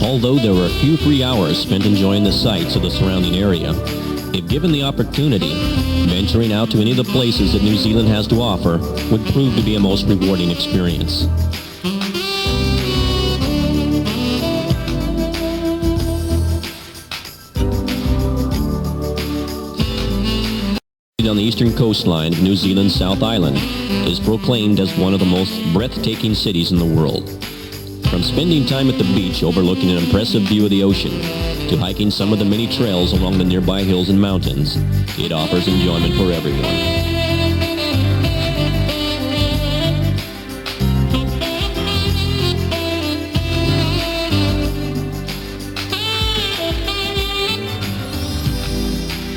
Although there were a few free hours spent enjoying the sights of the surrounding area, if given the opportunity, venturing out to any of the places that New Zealand has to offer would prove to be a most rewarding experience. On the eastern coastline of New Zealand's South Island is proclaimed as one of the most breathtaking cities in the world. From spending time at the beach overlooking an impressive view of the ocean, to hiking some of the many trails along the nearby hills and mountains, it offers enjoyment for everyone.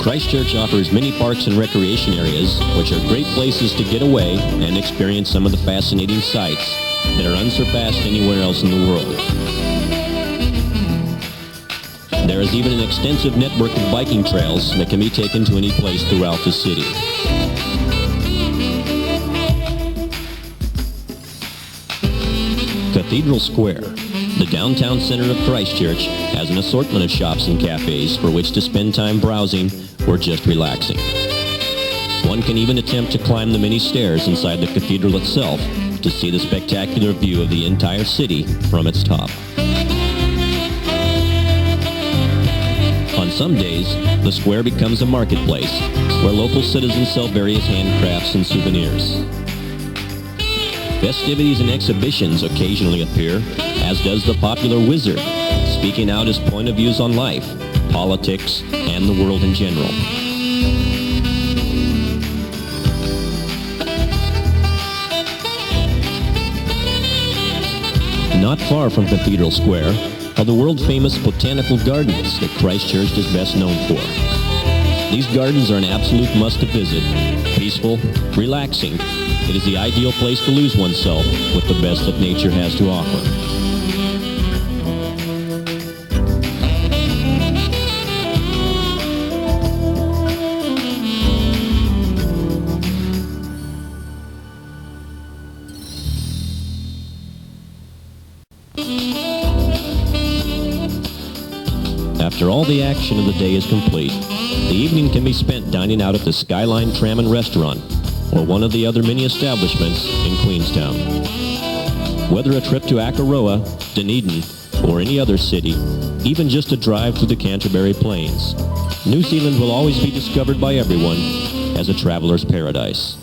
Christchurch offers many parks and recreation areas, which are great places to get away and experience some of the fascinating sights that are unsurpassed anywhere else in the world. There is even an extensive network of biking trails that can be taken to any place throughout the city. Cathedral Square, the downtown center of Christchurch, has an assortment of shops and cafes for which to spend time browsing or just relaxing. One can even attempt to climb the many stairs inside the cathedral itself to see the spectacular view of the entire city from its top. On some days, the square becomes a marketplace where local citizens sell various handcrafts and souvenirs. Festivities and exhibitions occasionally appear, as does the popular Wizard, speaking out his point of views on life, politics, and the world in general. Not far from Cathedral Square are the world-famous botanical gardens that Christchurch is best known for. These gardens are an absolute must to visit. Peaceful, relaxing, it is the ideal place to lose oneself with the best that nature has to offer. After all the action of the day is complete, the evening can be spent dining out at the Skyline Tram and Restaurant or one of the other many establishments in Queenstown. Whether a trip to Akaroa, Dunedin, or any other city, even just a drive through the Canterbury Plains, New Zealand will always be discovered by everyone as a traveler's paradise.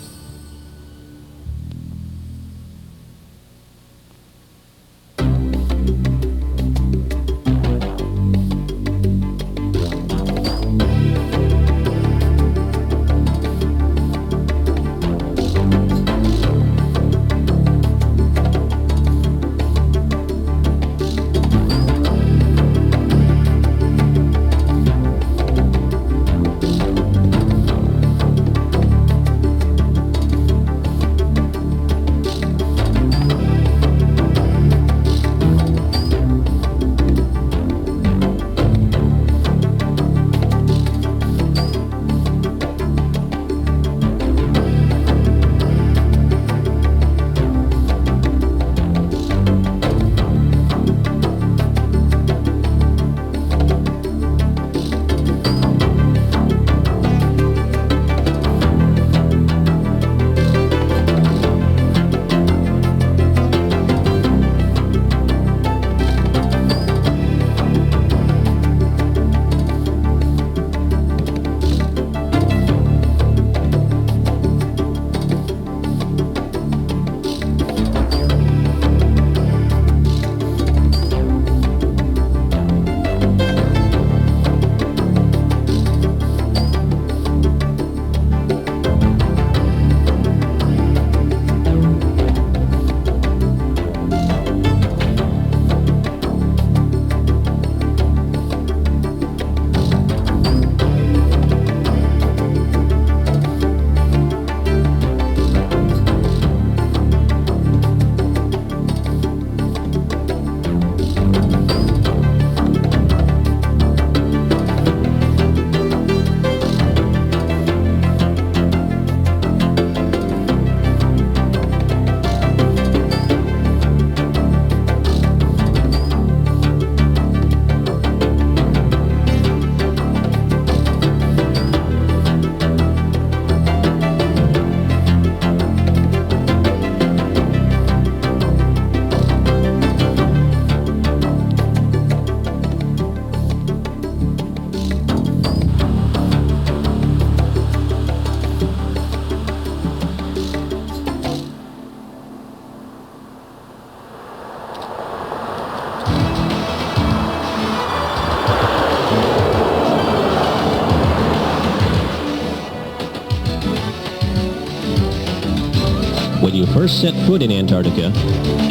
first set foot in Antarctica,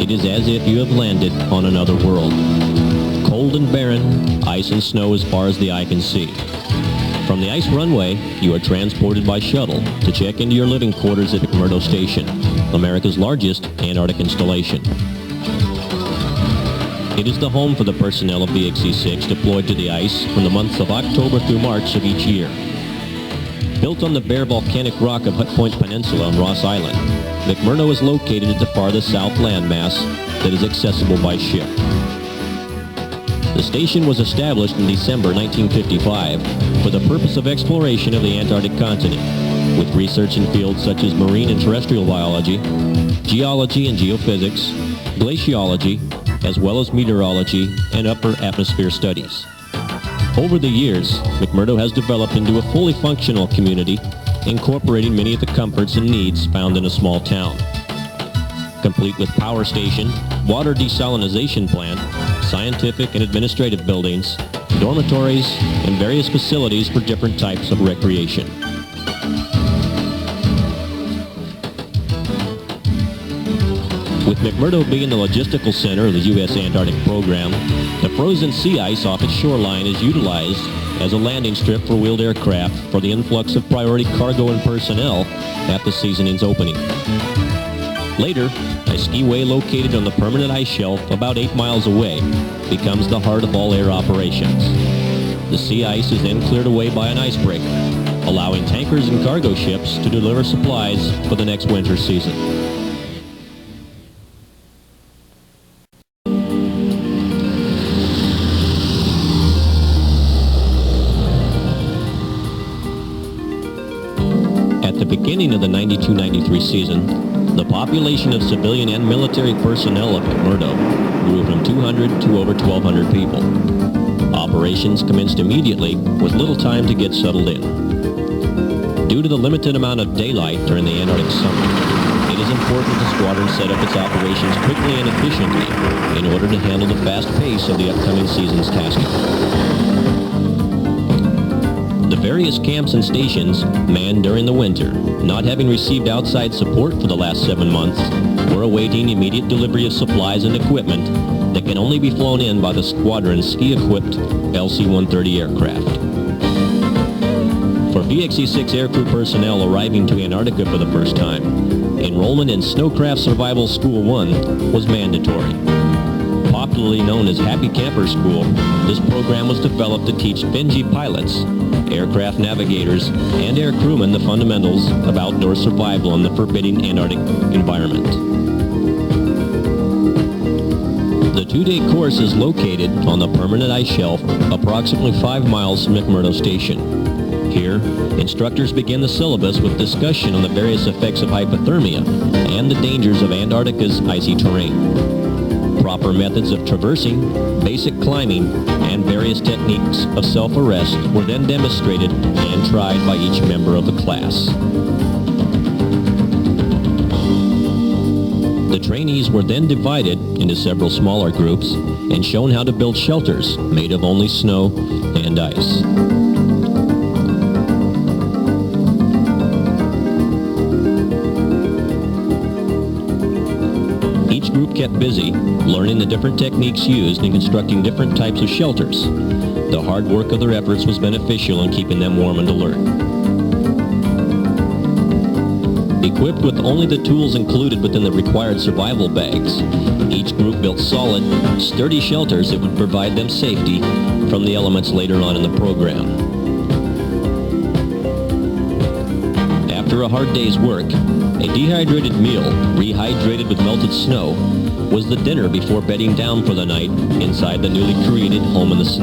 it is as if you have landed on another world. Cold and barren, ice and snow as far as the eye can see. From the ice runway, you are transported by shuttle to check into your living quarters at McMurdo Station, America's largest Antarctic installation. It is the home for the personnel of VXE-6 deployed to the ice from the months of October through March of each year. Built on the bare volcanic rock of Hut Point Peninsula on Ross Island, McMurdo is located at the farthest south landmass that is accessible by ship. The station was established in December 1955 for the purpose of exploration of the Antarctic continent, with research in fields such as marine and terrestrial biology, geology and geophysics, glaciology, as well as meteorology and upper atmosphere studies. Over the years, McMurdo has developed into a fully functional community, incorporating many of the comforts and needs found in a small town. Complete with power station, water desalination plant, scientific and administrative buildings, dormitories, and various facilities for different types of recreation. With McMurdo being the logistical center of the U.S. Antarctic program, the frozen sea ice off its shoreline is utilized as a landing strip for wheeled aircraft for the influx of priority cargo and personnel at the seasoning's opening. Later, a skiway located on the permanent ice shelf about 8 miles away becomes the heart of all air operations. The sea ice is then cleared away by an icebreaker, allowing tankers and cargo ships to deliver supplies for the next winter season. At the beginning of the 92-93 season, the population of civilian and military personnel of McMurdo grew from 200 to over 1,200 people. Operations commenced immediately with little time to get settled in. Due to the limited amount of daylight during the Antarctic summer, it is important the squadron set up its operations quickly and efficiently in order to handle the fast pace of the upcoming season's tasking. The various camps and stations manned during the winter, not having received outside support for the last 7 months, were awaiting immediate delivery of supplies and equipment that can only be flown in by the squadron's ski-equipped LC-130 aircraft. For VXE-6 aircrew personnel arriving to Antarctica for the first time, enrollment in Snowcraft Survival School 1 was mandatory. Popularly known as Happy Camper School, this program was developed to teach Benji pilots, aircraft navigators, and air crewmen the fundamentals of outdoor survival in the forbidding Antarctic environment. The 2-day course is located on the permanent ice shelf approximately 5 miles from McMurdo Station. Here, instructors begin the syllabus with discussion on the various effects of hypothermia and the dangers of Antarctica's icy terrain. Proper methods of traversing, basic climbing, and various techniques of self-arrest were then demonstrated and tried by each member of the class. The trainees were then divided into several smaller groups and shown how to build shelters made of only snow and ice. Each group kept busy, learning the different techniques used in constructing different types of shelters. The hard work of their efforts was beneficial in keeping them warm and alert. Equipped with only the tools included within the required survival bags, each group built solid, sturdy shelters that would provide them safety from the elements later on in the program. After a hard day's work, a dehydrated meal, rehydrated with melted snow, was the dinner before bedding down for the night inside the newly created home in the snow.